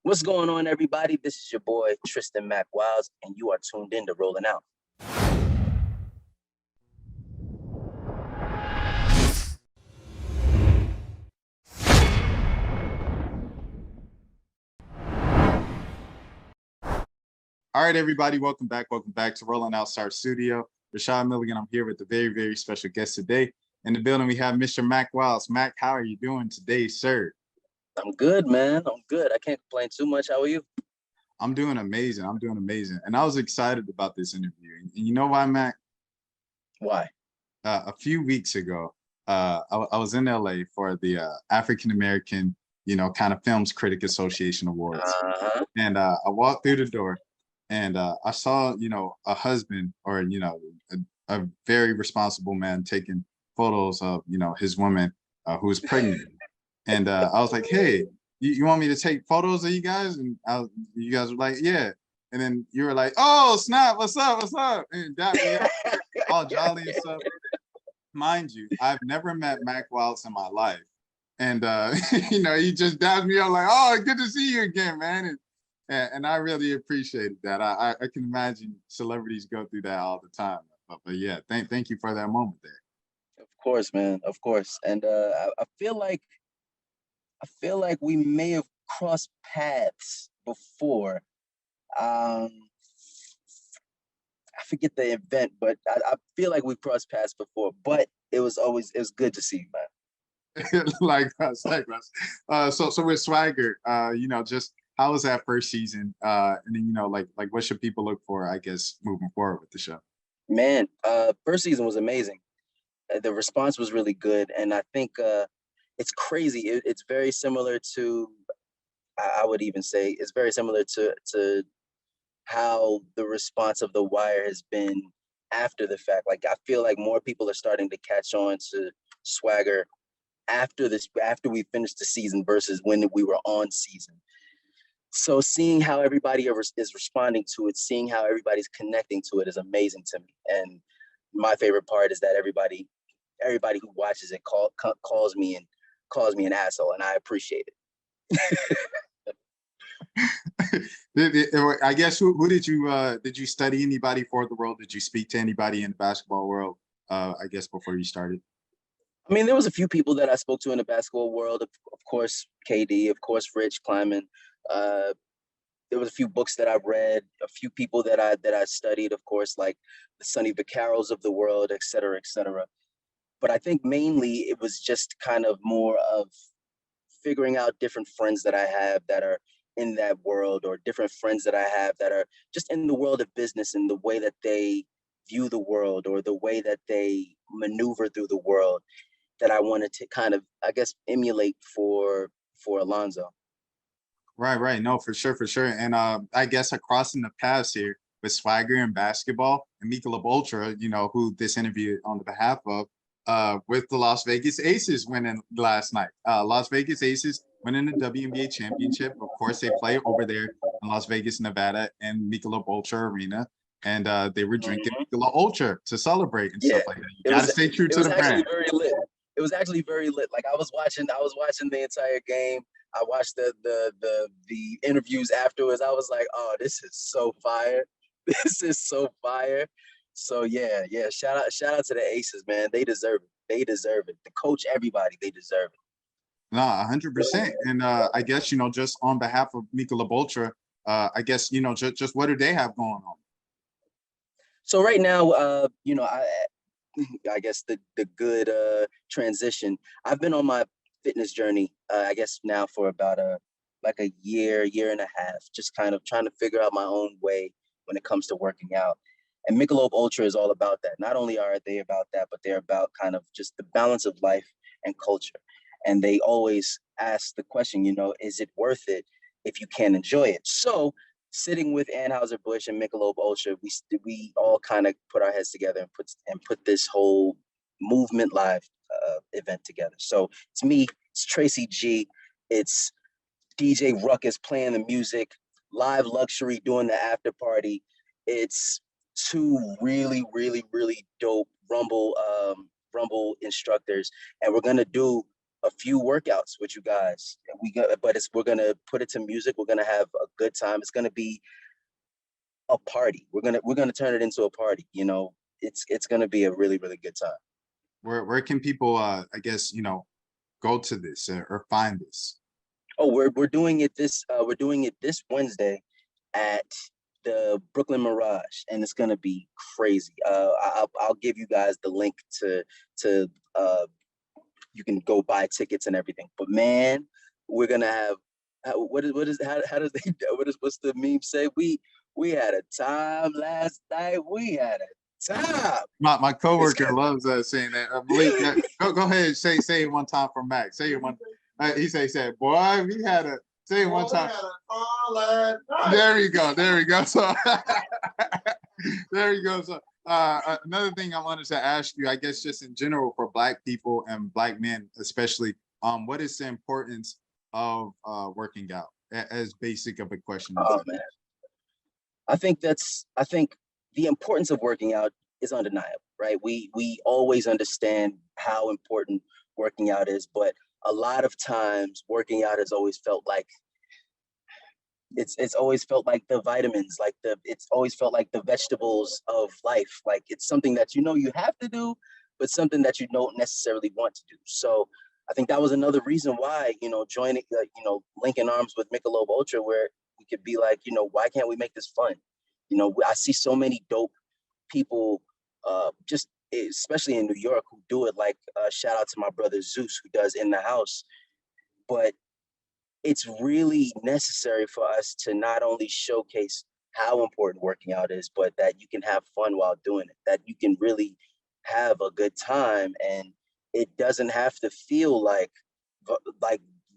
What's going on, everybody? This is your boy Tristan Mack Wilds, and you are tuned in to Rolling Out. All right, everybody, welcome back. Welcome back to Rolling Out Star Studio. Rashad Milligan, I'm here with a very, very special guest today. In the building, we have Mr. Mack Wilds. Mack, how are you doing today, sir? I'm good, man. I'm good. I can't complain too much. How are you? I'm doing amazing. I'm doing amazing. And I was excited about this interview. And you know why, Mack? Why? A few weeks ago, I was in LA for the African American, kind of Films Critic Association Awards. And I walked through the door and I saw, a husband or, a very responsible man taking photos of, his woman who was pregnant. And I was like, hey, you want me to take photos of you guys? And you guys were like, yeah. And then you were like, oh, snap, what's up, what's up? And dapped me up, all jolly and stuff. Mind you, I've never met Mack Wilds in my life. And, he just dapped me up like, oh, good to see you again, man. And I really appreciated that. I can imagine celebrities go through that all the time. But yeah, thank you for that moment there. Of course, man. Of course. And I feel like we may have crossed paths before. I forget the event, but I feel like we crossed paths before. But it was good to see you, man. Like us. So with Swagger, just how was that first season? And then like what should people look for, I guess, moving forward with the show? Man, first season was amazing. The response was really good, and I think it's crazy. It's very similar to, I would even say, it's very similar to how the response of The Wire has been after the fact. Like, I feel like more people are starting to catch on to Swagger after we finished the season versus when we were on season. So seeing how everybody is responding to it, seeing how everybody's connecting to it is amazing to me. And my favorite part is that everybody who watches it calls me an asshole, and I appreciate I guess who did you study anybody for the world? Did you speak to anybody in the basketball world? I guess before you started. I mean, there was a few people that I spoke to in the basketball world. Of course, KD, of course, Rich Kleiman. There was a few books that I read, a few people that I studied, of course, like the Sonny Vaccaros of the world, et cetera, et cetera. But I think mainly it was just kind of more of figuring out different friends that I have that are in that world, or different friends that I have that are just in the world of business and the way that they view the world or the way that they maneuver through the world, that I wanted to kind of, I guess, emulate for Alonzo. Right. No, for sure. And I guess across in the past here with Swagger and basketball and Mika Lab Ultra, who this interview on the behalf of, with the Las Vegas Aces winning last night. Las Vegas Aces winning the WNBA championship. Of course, they play over there in Las Vegas, Nevada, and Mika Lab Ultra Arena. And they were drinking Mika Lab Ultra to celebrate and stuff like that. You got to stay true to the brand. Very lit. It was actually very lit. Like, I was watching the entire game. I watched the interviews afterwards. I was like, oh, this is so fire. This is so fire. So yeah. Shout out to the Aces, man. They deserve it. The coach, everybody, they deserve it. No, 100%. And I guess, just on behalf of Mika Lab Ultra, I guess, just what do they have going on? So right now, I guess the good transition. I've been on my fitness journey, I guess now for about a year and a half, just kind of trying to figure out my own way when it comes to working out. And Mika Lab Ultra is all about that. Not only are they about that, but they're about kind of just the balance of life and culture. And they always ask the question, is it worth it if you can't enjoy it? So sitting with Anheuser-Busch and Mika Lab Ultra, we all kind of put our heads together and put this whole movement live event together. So it's me, it's Tracy G, it's DJ Ruckus playing the music, Live Luxury doing the after party. It's two really, really, really dope Rumble instructors, and we're gonna do a few workouts with you guys. But we're gonna put it to music. We're gonna have a good time. It's gonna be a party. We're gonna turn it into a party. You know, it's gonna be a really really good time. Where can people, I guess, go to this or find this? Oh, we're doing it this Wednesday at the Brooklyn Mirage, and it's gonna be crazy. I'll give you guys the link to you can go buy tickets and everything. But man, we're gonna have what is how does they what's the meme say? We had a time last night. We had a time. My coworker loves saying that. I believe that. Go ahead, say it one time for Mac. Say it one. He said, boy, we had a say it one time. There you go. There you go. So there you go. So another thing I wanted to ask you, I guess, just in general for Black people and Black men, especially, what is the importance of working out? As basic of a question. Oh man, I think the importance of working out is undeniable, right? We always understand how important working out is, but a lot of times working out has always felt like it's always felt like the vitamins, like it's always felt like the vegetables of life. Like it's something that you have to do, but something that you don't necessarily want to do. So I think that was another reason why, joining, linking arms with Mika Lab Ultra, where we could be like, why can't we make this fun? I see so many dope people, just especially in New York, who do it. Like shout out to my brother Zeus, who does In the House. But it's really necessary for us to not only showcase how important working out is, but that you can have fun while doing it, that you can really have a good time, and it doesn't have to feel like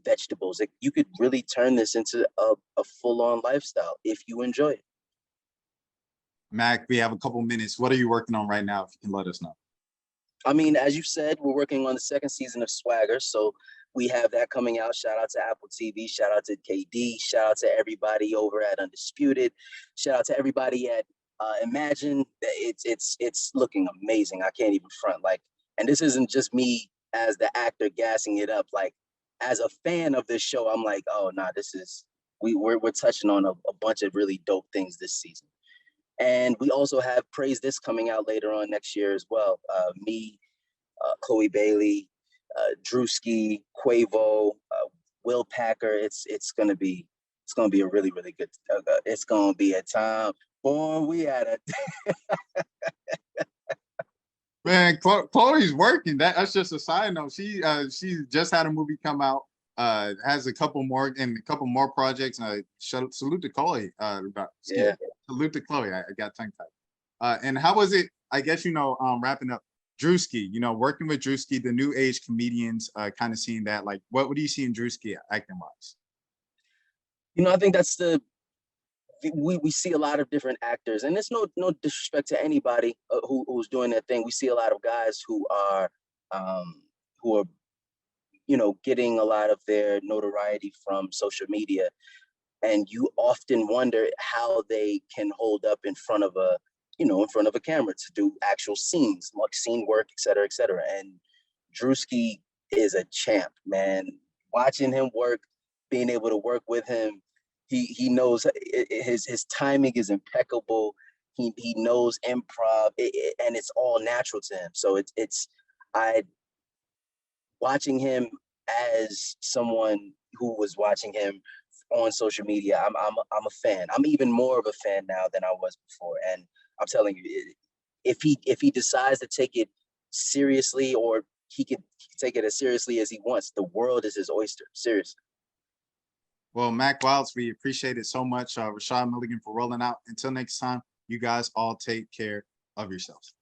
vegetables. You could really turn this into a full-on lifestyle if you enjoy it. Mac, we have a couple minutes. What are you working on right now, if you can let us know? I mean, as you said, we're working on the second season of Swagger, so we have that coming out. Shout out to Apple TV. Shout out to KD. Shout out to everybody over at Undisputed. Shout out to everybody at Imagine. It's looking amazing. I can't even front. And this isn't just me as the actor gassing it up. Like, as a fan of this show, I'm like, oh nah, we're touching on a bunch of really dope things this season. And we also have Praise This coming out later on next year as well. Me, Chloe Bailey, Drewski, Quavo, Will Packer. It's gonna be a really really good. It's gonna be a time. Boy, we had a. Man, Chloe's working. That's just a side note. She just had a movie come out. Has a couple more projects. Salute to Chloe. Yeah. Salute to Chloe. I got tongue tied. And how was it? I guess wrapping up. Drewski, working with Drewski, the new age comedians, kind of seeing that. Like, what do you see in Drewski acting wise? I think that's we see a lot of different actors, and it's no disrespect to anybody who's doing their thing. We see a lot of guys who are getting a lot of their notoriety from social media, and you often wonder how they can hold up in front of a camera to do actual scenes, like scene work, et cetera, et cetera. And Drewski is a champ, man. Watching him work, being able to work with him, he knows his timing is impeccable. He knows improv, and it's all natural to him. So I watching him as someone who was watching him on social media. I'm a fan. I'm even more of a fan now than I was before. And I'm telling you, if he decides to take it seriously, or he can take it as seriously as he wants, the world is his oyster. Seriously. Well, Mack Wilds, we appreciate it so much. Rashad Milligan for rolling out. Until next time, you guys all take care of yourselves.